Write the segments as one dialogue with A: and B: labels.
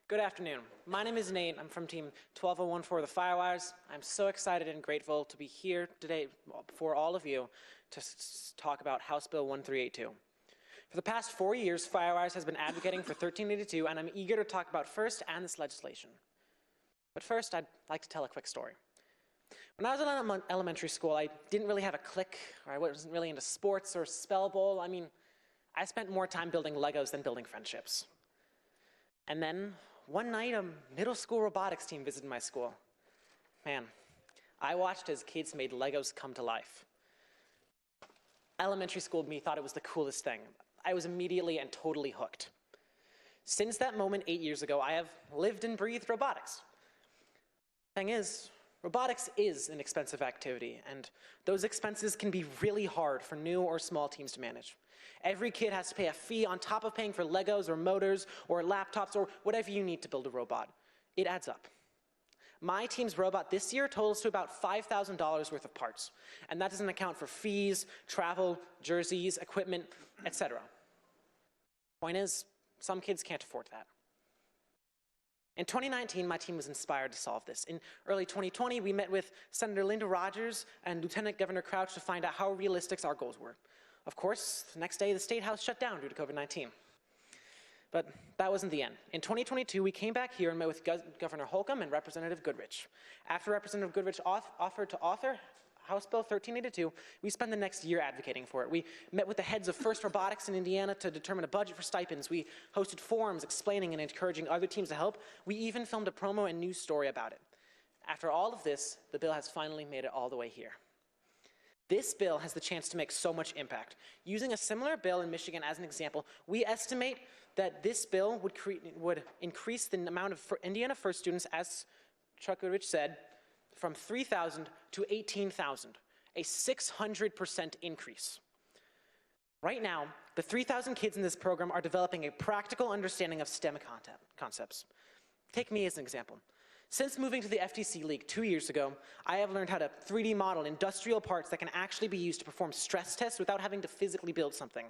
A: Good afternoon. My name is Nate. I'm from Team 12014 of the Firewires. I'm so excited and grateful to be here today before all of you to talk about House Bill 1382. For the past 4 years, Firewires has been advocating for 1382, and I'm eager to talk about FIRST and this legislation. But first, I'd like to tell a quick story. When I was in elementary school, I didn't really have a clique, or I wasn't really into sports or spell bowl. I mean, I spent more time building Legos than building friendships. And then, one night, a middle school robotics team visited my school. Man, I watched as kids made Legos come to life. Elementary school me thought it was the coolest thing. I was immediately and totally hooked. Since that moment 8 years ago, I have lived and breathed robotics. Thing is, robotics is an expensive activity, and those expenses can be really hard for new or small teams to manage. Every kid has to pay a fee on top of paying for Legos or motors or laptops or whatever you need to build a robot. It adds up. My team's robot this year totals to about $5,000 worth of parts, and that doesn't account for fees, travel, jerseys, equipment, etc. Point is, some kids can't afford that. In 2019, my team was inspired to solve this. In early 2020, we met with Senator Linda Rogers and Lieutenant Governor Crouch to find out how realistic our goals were. Of course, the next day, the State House shut down due to COVID-19. But that wasn't the end. In 2022, we came back here and met with Governor Holcomb and Representative Goodrich. After Representative Goodrich offered to author House Bill 1382, we spent the next year advocating for it. We met with the heads of FIRST Robotics in Indiana to determine a budget for stipends. We hosted forums explaining and encouraging other teams to help. We even filmed a promo and news story about it. After all of this, the bill has finally made it all the way here. This bill has the chance to make so much impact. Using a similar bill in Michigan as an example, we estimate that this bill would increase the amount of Indiana FIRST students, as Chuck Goodrich said, from 3,000 to 18,000, a 600% increase. Right now, the 3,000 kids in this program are developing a practical understanding of STEM concepts. Take me as an example. Since moving to the FTC League 2 years ago, I have learned how to 3D model industrial parts that can actually be used to perform stress tests without having to physically build something.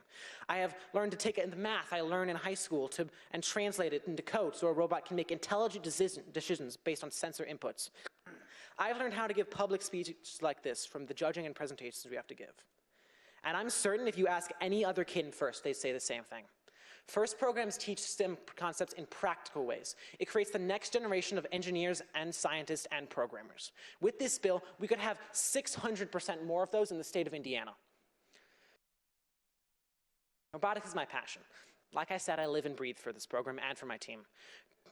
A: I have learned to take the math I learned in high school and translate it into code so a robot can make intelligent decisions based on sensor inputs. I've learned how to give public speeches like this from the judging and presentations we have to give. And I'm certain if you ask any other kid in FIRST, they'd say the same thing. FIRST programs teach STEM concepts in practical ways. It creates the next generation of engineers and scientists and programmers. With this bill, we could have 600% more of those in the state of Indiana. Robotics is my passion. Like I said, I live and breathe for this program and for my team.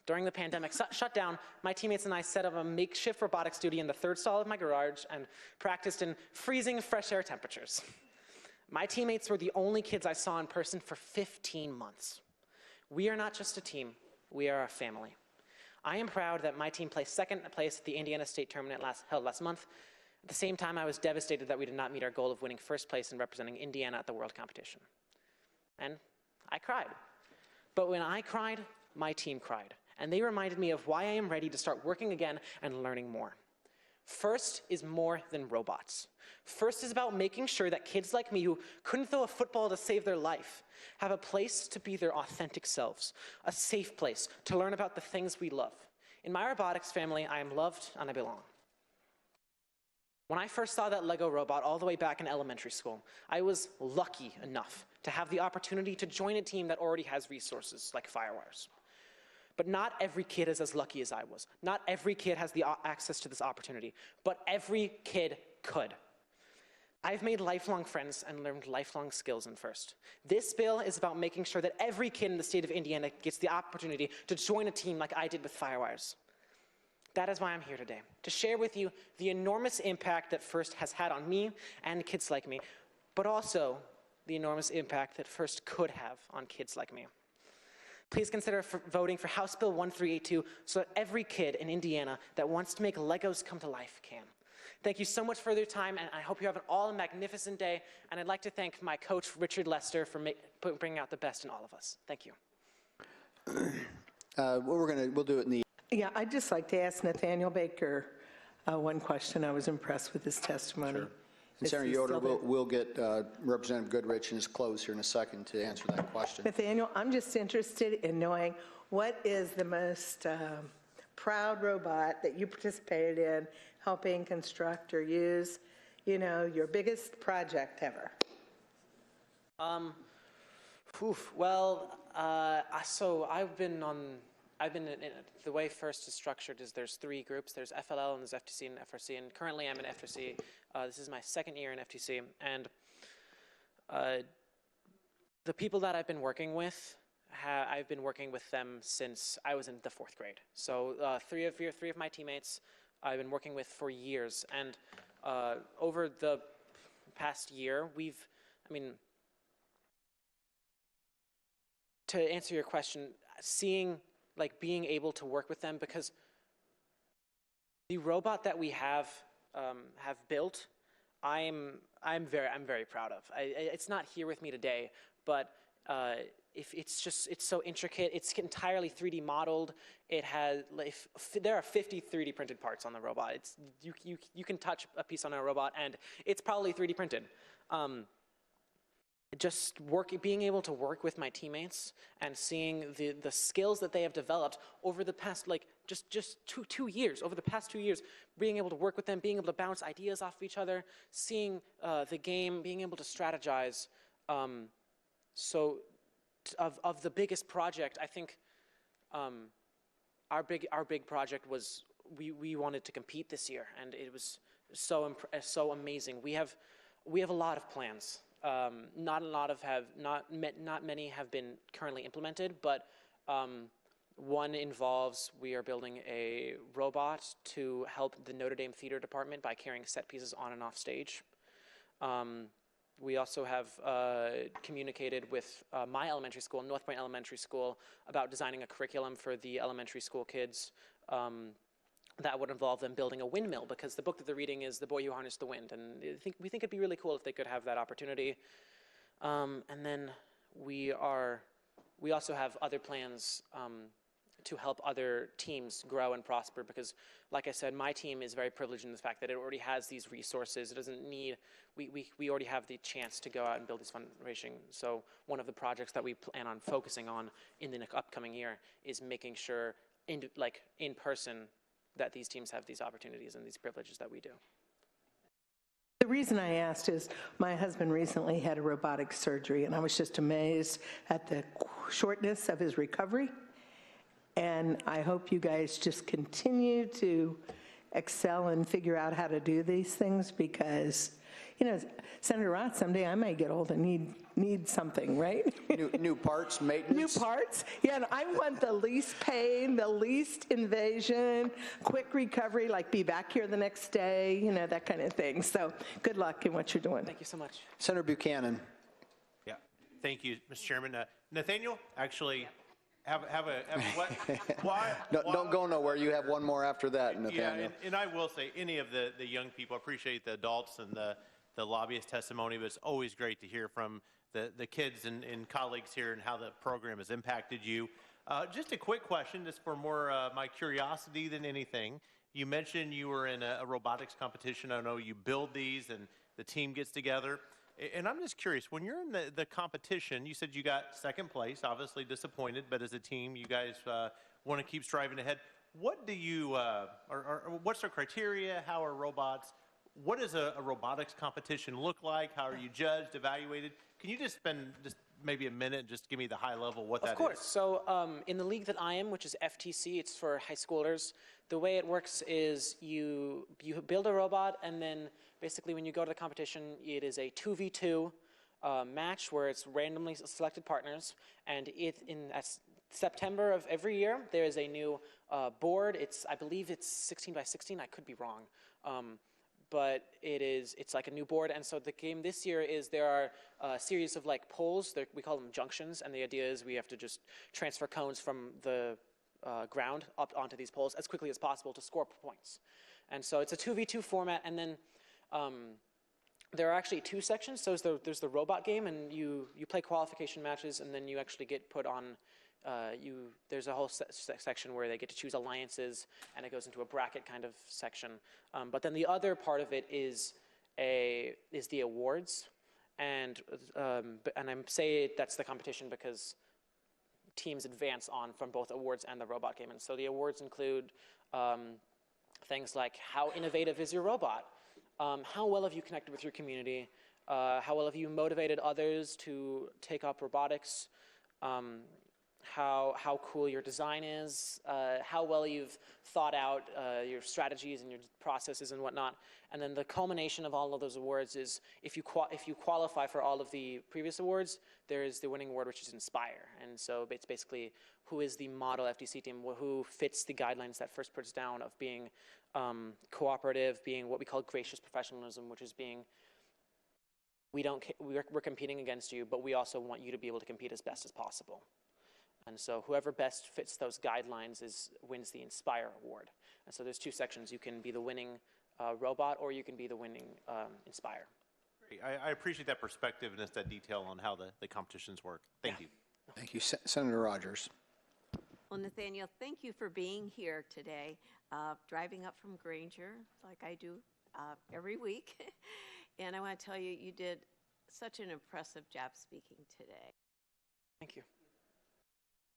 A: During the pandemic shutdown, my teammates and I set up a makeshift robotics studio in the third stall of my garage and practiced in freezing fresh air temperatures. My teammates were the only kids I saw in person for 15 months. We are not just a team, we are a family. I am proud that my team placed second place at the Indiana State Tournament held last month. At the same time, I was devastated that we did not meet our goal of winning first place and representing Indiana at the World Competition. And I cried. But when I cried, my team cried. And they reminded me of why I am ready to start working again and learning more. FIRST is more than robots. FIRST is about making sure that kids like me who couldn't throw a football to save their life have a place to be their authentic selves, a safe place to learn about the things we love. In my robotics family, I am loved and I belong. When I first saw that Lego robot all the way back in elementary school, I was lucky enough to have the opportunity to join a team that already has resources like Firewires. But not every kid is as lucky as I was. Not every kid has the access to this opportunity, but every kid could. I've made lifelong friends and learned lifelong skills in FIRST. This bill is about making sure that every kid in the state of Indiana gets the opportunity to join a team like I did with Firewires. That is why I'm here today, to share with you the enormous impact that FIRST has had on me and kids like me, but also the enormous impact that FIRST could have on kids like me. Please consider voting for House Bill 1382 so that every kid in Indiana that wants to make Legos come to life can. Thank you so much for your time, and I hope you have all a magnificent day. And I'd like to thank my coach, Richard Lester, for bringing out the best in all of us. Thank you.
B: We'll do it in the...
C: Yeah, I'd just like to ask Nathaniel Baker one question. I was impressed with his testimony.
B: Sure. And Senator Yoder, we'll get Representative Goodrich in his close here in a second to answer that question.
C: Nathaniel, I'm just interested in knowing what is the most proud robot that you participated in helping construct or use, you know, your biggest project ever?
A: So the way FIRST is structured is there's 3 groups. There's FLL and there's FTC and FRC, and currently I'm in FTC. This is my 2nd year in FTC, and the people that I've been working with, I've been working with them since I was in the 4th grade. So 3 of my teammates I've been working with for years, and over the past year, to answer your question, being able to work with them, because the robot that we have built, I'm very proud of. It's not here with me today, but it's so intricate. It's entirely 3D modeled. It has there are 50 3D printed parts on the robot. You can touch a piece on a robot and it's probably 3D printed. Being able to work with my teammates and seeing the skills that they have developed over the past just 2 years, over the past 2 years, being able to work with them, being able to bounce ideas off of each other, seeing the game, being able to strategize. Of the biggest project, I think our big project was we wanted to compete this year, and it was so amazing. We have a lot of plans. Not many have been currently implemented, but one involves we are building a robot to help the Notre Dame Theater Department by carrying set pieces on and off stage. We also have communicated with my elementary school, North Point Elementary School, about designing a curriculum for the elementary school kids that would involve them building a windmill, because the book that they're reading is The Boy Who Harnessed the Wind, and we think it'd be really cool if they could have that opportunity. And then we also have other plans to help other teams grow and prosper, because, like I said, my team is very privileged in the fact that it already has these resources. It doesn't need, we already have the chance to go out and build this fundraising. So one of the projects that we plan on focusing on in the upcoming year is making sure, in person, that these teams have these opportunities and these privileges that we do.
C: The reason I asked is my husband recently had a robotic surgery, and I was just amazed at the shortness of his recovery. And I hope you guys just continue to excel and figure out how to do these things, because, you know, Senator Roth, someday I may get old and need something, right?
B: New parts, maintenance?
C: New parts. Yeah, and I want the least pain, the least invasion, quick recovery, like be back here the next day, you know, that kind of thing. So good luck in what you're doing.
A: Thank you so much.
B: Senator Buchanan.
D: Yeah, thank you, Mr. Chairman. Nathaniel, actually, have what? Why?
B: Don't go nowhere. You have one more after that, Nathaniel.
D: Yeah, and I will say, any of the young people, appreciate the adults and the lobbyist testimony, but it's always great to hear from the kids and colleagues here and how the program has impacted you. Just a quick question, just for more my curiosity than anything. You mentioned you were in a robotics competition. I know you build these and the team gets together. And I'm just curious, when you're in the competition, you said you got 2nd place, obviously disappointed, but as a team, you guys want to keep striving ahead. What do you, or what's the criteria? How are robots? What does a robotics competition look like? How are you judged, evaluated? Can you just spend just maybe a minute and just give me the high level what that is?
A: Of course. So in the league that I am, which is FTC, it's for high schoolers, the way it works is you build a robot, and then basically when you go to the competition, it is a 2v2 match where it's randomly selected partners, and in September of every year, there is a new board. I believe it's 16 by 16. I could be wrong. But it's like a new board, and so the game this year is there are a series of poles. We call them junctions, and the idea is we have to just transfer cones from the ground up onto these poles as quickly as possible to score points. And so it's a 2v2 format, and then there are actually 2 sections. So there's the robot game, and you play qualification matches, and then you actually get put on. There's a whole section where they get to choose alliances, and it goes into a bracket kind of section. But then the other part of it is is the awards, and I'm say that's the competition because teams advance on from both awards and the robot game. And so the awards include things like how innovative is your robot, how well have you connected with your community, how well have you motivated others to take up robotics, how cool your design is, how well you've thought out your strategies and your processes and whatnot. And then the culmination of all of those awards is if you qualify for all of the previous awards, there is the winning award, which is Inspire. And so it's basically who is the model FTC team, who fits the guidelines that FIRST puts down of being cooperative, being what we call gracious professionalism, which is being we're competing against you, but we also want you to be able to compete as best as possible. And so whoever best fits those guidelines wins the Inspire Award. And so there's two sections. You can be the winning robot, or you can be the winning Inspire.
D: Great. I appreciate that perspective and that detail on how the competitions work. Thank you.
B: Thank you. Senator Rogers.
E: Well, Nathaniel, thank you for being here today, driving up from Granger like I do every week. And I want to tell you, you did such an impressive job speaking today.
A: Thank you.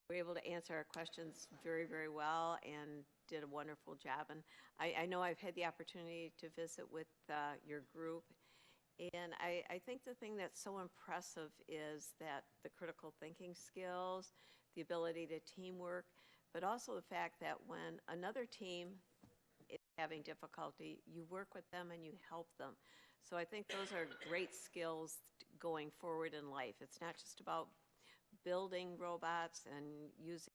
E: You were able to answer our questions very, very well and did a wonderful job. And I know I've had the opportunity to visit with your group. And I think the thing that's so impressive is that the critical thinking skills, the ability to teamwork, but also the fact that when another team is having difficulty, you work with them and you help them. So I think those are great skills going forward in life. It's not just about building robots and using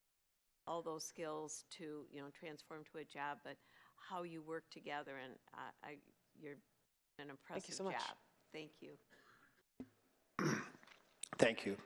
E: all those skills to, transform to a job, but how you work together. And you're an impressive
A: Thank you so much.
E: job. Thank you.
B: Thank you.